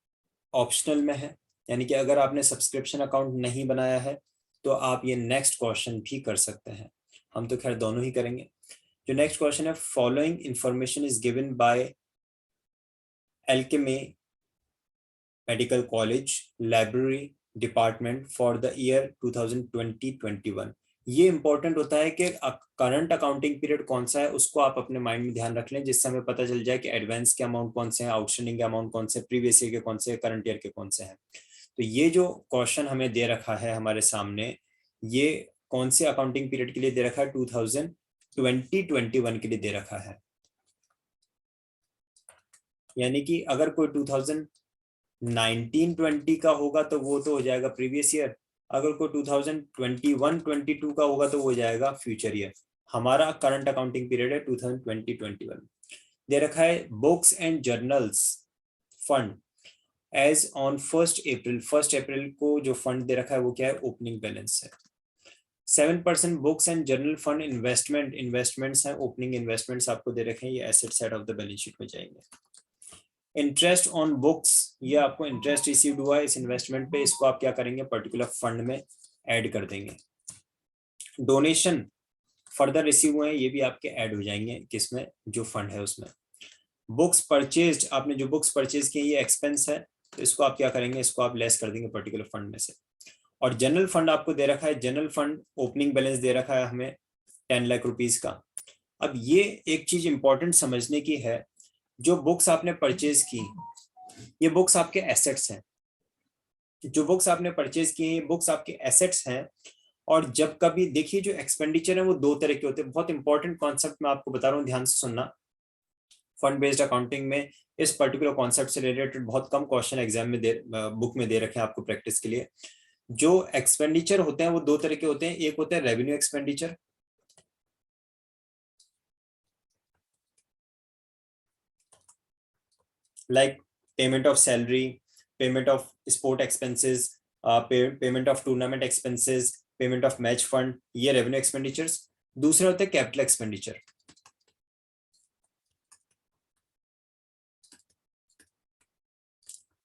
ऑप्शनल में है. यानी कि अगर आपने सब्सक्रिप्शन अकाउंट नहीं बनाया है तो आप ये नेक्स्ट क्वेश्चन भी कर सकते हैं. हम तो खैर दोनों ही करेंगे. जो नेक्स्ट क्वेश्चन है, following information is given by alchemy medical college library department for the year 2020-21. ये इंपॉर्टेंट होता है कि करंट अकाउंटिंग पीरियड कौन सा है उसको आप अपने माइंड में ध्यान रख लें, जिससे हमें पता चल जाए कि एडवांस के अमाउंट कौन से हैं, आउटस्टैंडिंग के अमाउंट कौन से, प्रीवियस ईयर के कौन से, करंट ईयर के कौन से हैं. तो ये जो क्वेश्चन हमें दे रखा है हमारे सामने, ये कौन से अकाउंटिंग पीरियड के लिए दे रखा है? 2020-21 के लिए दे रखा है. यानी कि अगर कोई 2019-20 का होगा तो वो तो हो जाएगा प्रीवियस ईयर. अगर कोई 2021-22 का होगा तो वो हो जाएगा फ्यूचर ईयर. हमारा करंट अकाउंटिंग पीरियड है 2020-21. दे रखा है books and journals fund as on 1 April को जो फंड दे रखा है वो क्या है? ओपनिंग बैलेंस है. 7% books and journal fund investments हैं. ओपनिंग इन्वेस्टमेंट्स आपको दे रखे हैं, ये asset side of the balance sheet में जाएंगे. इंटरेस्ट ऑन बुक्स, ये आपको इंटरेस्ट रिसीव्ड हुआ है इस इन्वेस्टमेंट पे, इसको आप क्या करेंगे? पर्टिकुलर फंड में ऐड कर देंगे. डोनेशन फर्दर रिसीव हुए हैं, ये भी आपके ऐड हो जाएंगे किसमें? जो फंड है उसमें. बुक्स परचेज्ड, आपने जो बुक्स परचेज की ये एक्सपेंस है, तो इसको आप क्या करेंगे? इसको आप लेस कर देंगे पर्टिकुलर फंड में से. और जनरल फंड आपको दे रखा है, जनरल फंड ओपनिंग बैलेंस दे रखा है हमें 10 लाख रुपीज का. अब ये एक चीज इंपॉर्टेंट समझने की है, जो बुक्स आपने परचेज की ये बुक्स आपके एसेट्स हैं. जो बुक्स आपने परचेज की ये बुक्स आपके एसेट्स हैं. और जब कभी देखिए जो एक्सपेंडिचर है वो दो तरह के होते हैं. बहुत इंपॉर्टेंट कॉन्सेप्ट मैं आपको बता रहा हूँ, ध्यान से सुनना. फंड बेस्ड अकाउंटिंग में इस पर्टिकुलर कॉन्सेप्ट से रिलेटेड बहुत कम क्वेश्चन एग्जाम में बुक में दे रखे हैं आपको प्रैक्टिस के लिए. जो एक्सपेंडिचर होते हैं वो दो तरह के होते हैं. एक होता है revenue expenditure, like payment of salary, payment of sport expenses, payment of tournament expenses, payment of match fund, ये revenue expenditures। दूसरे होते हैं capital expenditure,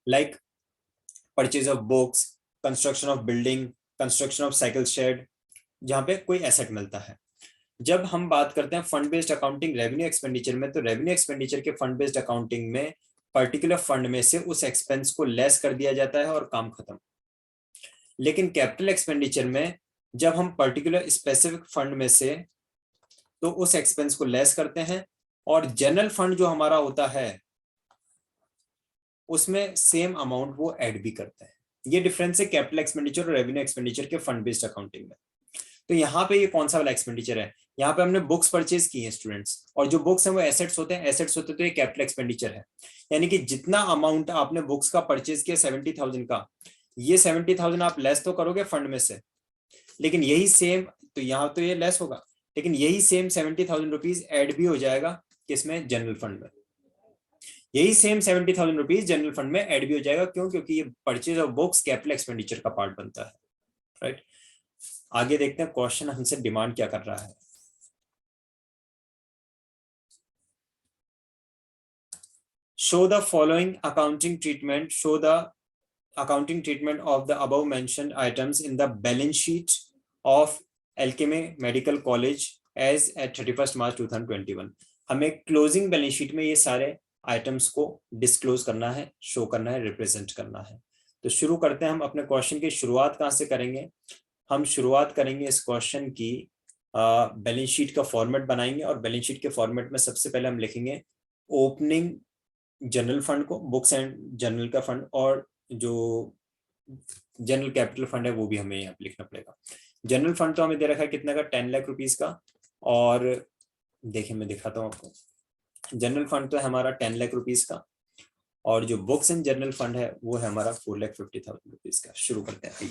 like purchase of books, construction of building, construction of cycle shed, जहाँ पे कोई asset मिलता है। जब हम बात करते हैं fund based accounting revenue expenditure में, तो रेवेन्यू एक्सपेंडिचर के फंड बेस्ड अकाउंटिंग में पर्टिकुलर फंड में से उस एक्सपेंस को लेस कर दिया जाता है और काम खत्म। लेकिन कैपिटल एक्सपेंडिचर में जब हम पर्टिकुलर स्पेसिफिक फंड में से तो उस एक्सपेंस को लेस करते हैं और जनरल फंड जो हमारा होता है उसमें सेम अमाउंट वो ऐड भी करते हैं। ये डिफरेंस है कैपिटल एक्सपेंडिचर और रेवेन्यू एक्सपेंडिचर के फंड बेस्ड अकाउंटिंग में। तो यहाँ पे ये कौन सा वाला एक्सपेंडिचर है, यहाँ पे हमने बुक्स परचेज की हैं स्टूडेंट्स, और जो बुक्स हैं वो एसेट्स होते हैं, एसेट्स होते तो ये कैपिटल एक्सपेंडिचर है। यानी कि जितना अमाउंट आपने बुक्स का परचेज किया 70,000 का, ये 70,000 आप लेस तो करोगे फंड में से, लेकिन यही सेम, तो यहाँ तो ये लेस होगा, लेकिन यही सेम 70,000 रुपीज एड भी हो जाएगा किसमें, जनरल फंड में। यही सेम 70,000 रुपीज जनरल फंड में ऐड भी हो जाएगा। क्यों? क्योंकि ये purchase of books capital expenditure का पार्ट बनता है, राइट। आगे देखते हैं क्वेश्चन हमसे डिमांड क्या कर रहा है। Show the following accounting treatment, show the accounting treatment of the above mentioned items in the balance sheet of Alchemy Medical College as at 31st March 2021। हमें क्लोजिंग बैलेंस शीट में ये सारे items को disclose करना है, show करना है, represent करना है। तो शुरू करते हैं हम अपने क्वेश्चन की शुरुआत कहाँ से करेंगे। हम शुरुआत करेंगे इस क्वेश्चन की बैलेंस शीट का फॉर्मेट बनाएंगे, और बैलेंस शीट के फॉर्मेट में सबसे पहले हम लिखेंगे ओपनिंग जनरल फंड को, बुक्स एंड जनरल का फंड, और जो जनरल कैपिटल फंड है वो भी हमें यहाँ पे लिखना पड़ेगा। जनरल फंड तो हमें दे रखा है कितना का, 10 लाख रुपीज का। और देखिए मैं दिखाता हूँ आपको, जनरल फंड तो है हमारा 10 लाख रुपीज का, और जो बुक्स एंड जनरल फंड है वो है हमारा 4,50,000 रुपीज का। शुरू करते हैं।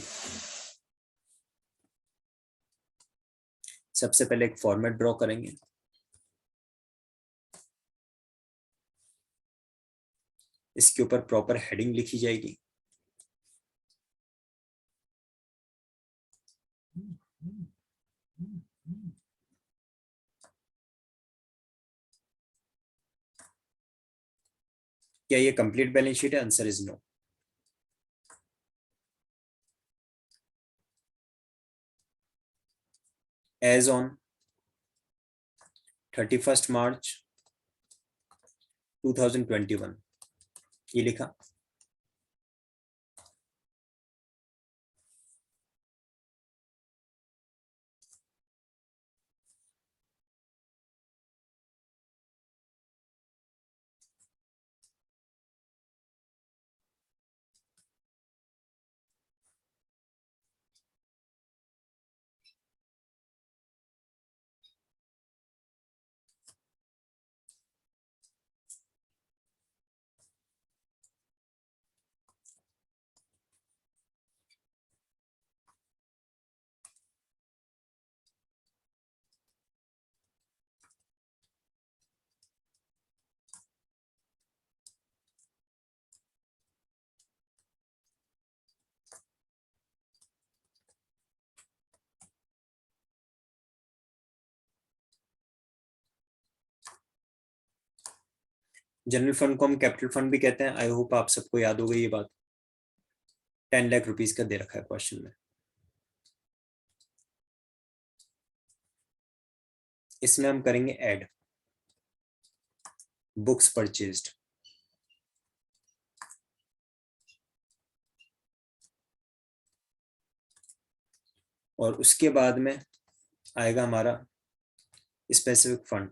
सबसे पहले एक फॉर्मेट ड्रॉ करेंगे। इसके ऊपर प्रॉपर हेडिंग लिखी जाएगी। क्या ये कंप्लीट बैलेंस शीट है? Answer is no. As on 31st March 2021 ये लिखा। जनरल फंड को हम कैपिटल फंड भी कहते हैं। आई होप आप सबको याद हो गई ये बात। 10 लाख रुपीज का दे रखा है क्वेश्चन में। इसमें हम करेंगे ऐड बुक्स परचेज्ड, और उसके बाद में आएगा हमारा स्पेसिफिक फंड।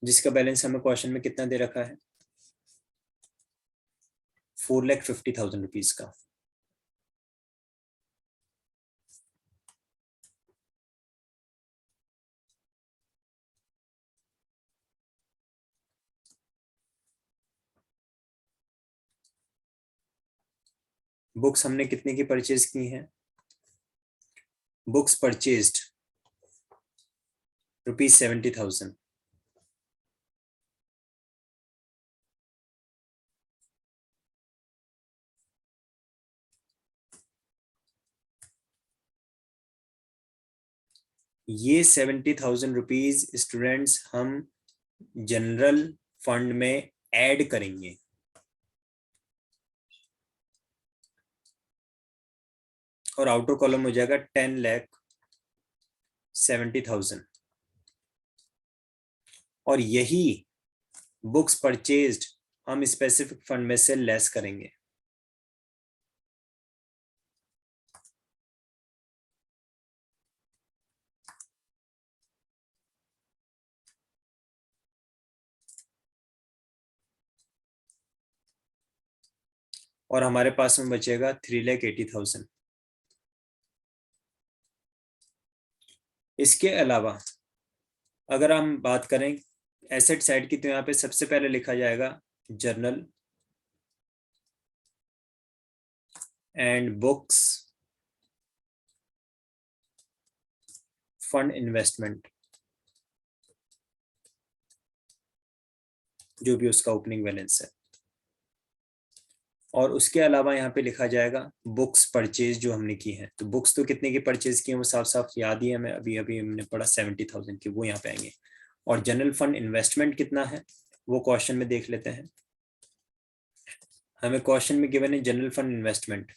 जिसका बैलेंस हमें क्वेश्चन में कितना दे रखा है, 4,50,000 रुपीज का। बुक्स हमने कितने की परचेज की हैं, बुक्स परचेज्ड ₹70,000, ये 70,000 रुपीज स्टूडेंट्स हम जनरल फंड में ऐड करेंगे। और आउटर कॉलम हो जाएगा 10,70,000 और यही बुक्स परचेज्ड हम स्पेसिफिक फंड में से लेस करेंगे। और हमारे पास में बचेगा 3,80,000। इसके अलावा अगर हम बात करें एसेट साइड की, तो यहाँ पे सबसे पहले लिखा जाएगा journal and books fund investment, जो भी उसका ओपनिंग बैलेंस है। और उसके अलावा यहाँ पे लिखा जाएगा बुक्स परचेज जो हमने की है। तो बुक्स तो कितने की परचेज की है वो साफ साफ याद ही है हमें, अभी अभी हमने पढ़ा 70,000 की, वो यहाँ पे आएंगे। और जनरल फंड इन्वेस्टमेंट कितना है वो क्वेश्चन में देख लेते हैं। हमें क्वेश्चन में गिवन है general fund investment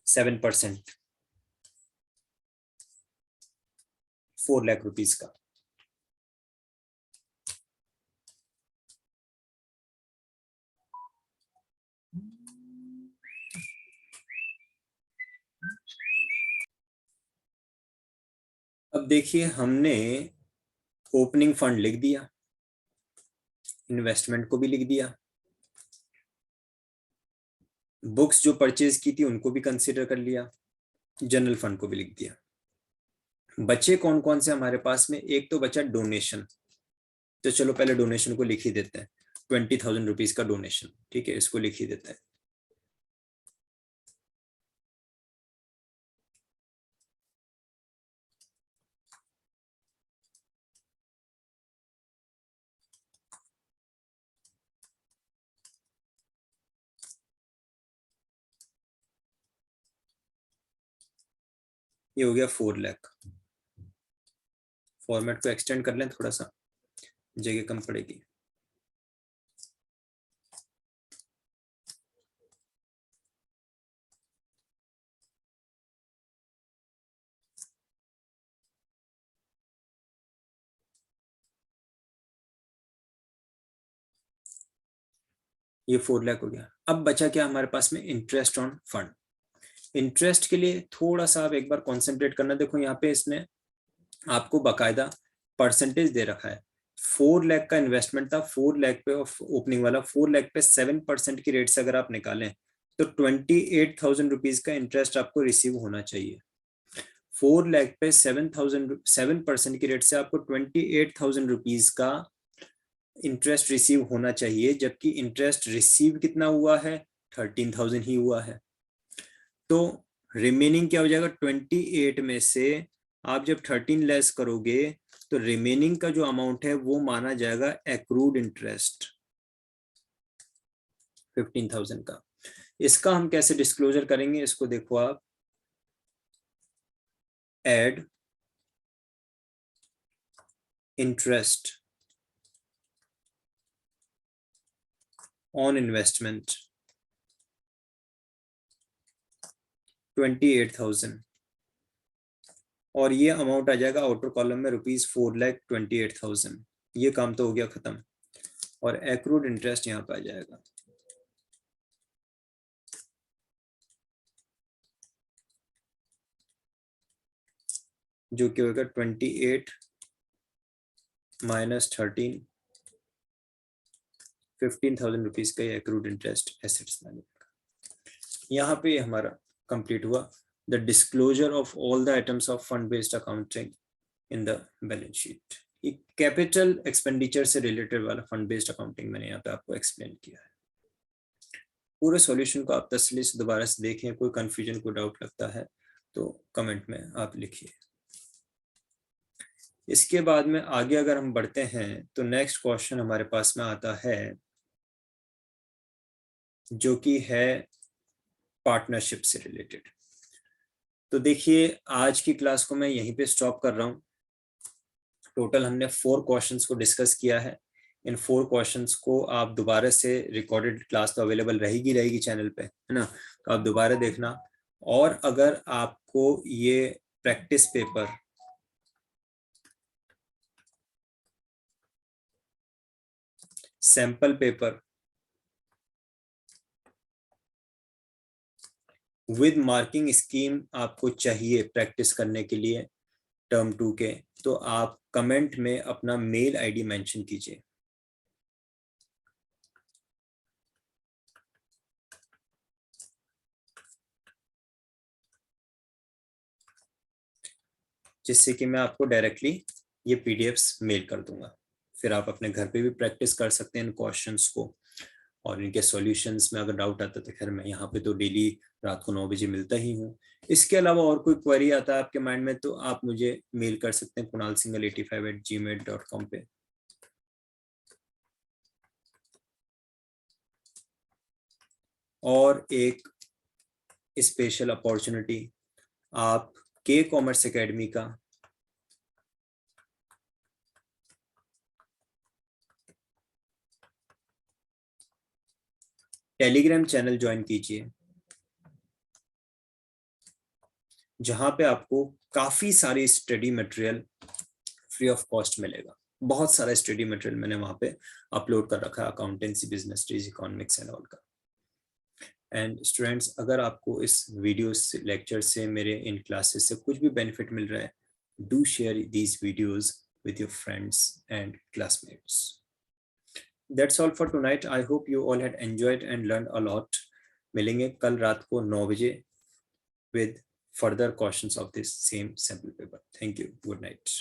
7%, 4 lakh rupees का। अब देखिए हमने ओपनिंग फंड लिख दिया, इन्वेस्टमेंट को भी लिख दिया, बुक्स जो परचेज की थी उनको भी कंसीडर कर लिया, जनरल फंड को भी लिख दिया। बचे कौन कौन से हमारे पास में? एक तो बचा डोनेशन। तो चलो पहले डोनेशन को लिख ही देते हैं, 20,000 रुपीज का डोनेशन। ठीक है, इसको लिख ही देते हैं। ये हो गया 4 लाख। फॉर्मेट को एक्सटेंड कर लें थोड़ा सा, जगह कम पड़ेगी। ये 4 लाख हो गया। अब बचा क्या हमारे पास में? Interest on fund. इंटरेस्ट के लिए थोड़ा सा आप एक बार कॉन्सेंट्रेट करना। देखो यहाँ पे इसने आपको बाकायदा परसेंटेज दे रखा है। 4 लाख का इन्वेस्टमेंट था, 4 लाख पे ओपनिंग वाला, 4 लाख पे 7% की रेट से अगर आप निकालें तो 28,000 रुपीज का इंटरेस्ट आपको रिसीव होना चाहिए। 4 लाख पे 7% की रेट से आपको 28,000 रुपीज का इंटरेस्ट रिसीव होना चाहिए, जबकि इंटरेस्ट रिसीव कितना हुआ है? 13,000 ही हुआ है। तो रिमेनिंग क्या हो जाएगा? 28 में से आप जब 13 लेस करोगे तो रिमेनिंग का जो अमाउंट है वो माना जाएगा एक्रूड इंटरेस्ट 15,000 का। इसका हम कैसे डिस्क्लोजर करेंगे? इसको देखो आप, एड इंटरेस्ट ऑन इन्वेस्टमेंट 28,000 और ये अमाउंट आ जाएगा आउटर कॉलम में ₹4,28,000। ये काम तो हो गया खत्म। और एक्रूड इंटरेस्ट यहाँ पे आ जाएगा, जो कि होगा 28 माइनस 13, 15,000 रुपीज का ये एक्रूड इंटरेस्ट एसेट्स में। यहाँ पे हमारा कंप्लीट हुआ the disclosure of all the items of fund based accounting in the balance sheet. Capital expenditure से रिलेटेड वाला फंड बेस्ड अकाउंटिंग मैंने यहाँ पे आपको एक्सप्लेन किया है। पूरे सॉल्यूशन को आप तसल्ली से दोबारा से देखें, कोई कंफ्यूजन कोई डाउट लगता है तो कमेंट में आप लिखिए। इसके बाद में आगे अगर हम बढ़ते हैं तो नेक्स्ट क्वेश्चन हमारे पास में आता है जो कि है पार्टनरशिप से रिलेटेड। तो देखिए आज की क्लास को मैं यहीं पे स्टॉप कर रहा हूँ। टोटल हमने 4 क्वेश्चंस को डिस्कस किया है। इन 4 क्वेश्चंस को आप दोबारा से, रिकॉर्डेड क्लास तो अवेलेबल रहेगी चैनल पे, है ना, तो आप दोबारा देखना। और अगर आपको ये practice paper sample paper with marking scheme आपको चाहिए प्रैक्टिस करने के लिए टर्म 2 के, तो आप कमेंट में अपना मेल आईडी मेंशन कीजिए। जिससे कि मैं आपको डायरेक्टली ये पीडीएफ्स मेल कर दूंगा। फिर आप अपने घर पे भी प्रैक्टिस कर सकते हैं इन क्वेश्चंस को, और इनके सॉल्यूशंस में अगर डाउट आता है तो खैर मैं यहाँ पे तो डेली रात को 9 बजे मिलता ही हूँ। इसके अलावा और कोई क्वेरी आता है आपके माइंड में तो आप मुझे मेल कर सकते हैं kunalsinghal85@gmail.com पे। और एक स्पेशल अपॉर्चुनिटी, आप के कॉमर्स एकेडमी का टेलीग्राम चैनल ज्वाइन कीजिए, जहां पे आपको काफी सारी study material free of cost मिलेगा। बहुत सारा स्टडी मटेरियल मैंने वहां पे अपलोड कर रखा है, accountancy, business studies, economics and all का। एंड स्टूडेंट्स, अगर आपको इस वीडियो से, लेक्चर से, मेरे इन क्लासेस से कुछ भी बेनिफिट मिल रहा है, do share these videos with your friends and classmates. That's all for tonight. I hope you all had enjoyed and learned a lot. मिलेंगे कल रात को 9 बजे with further questions of this same sample paper. Thank you. Good night.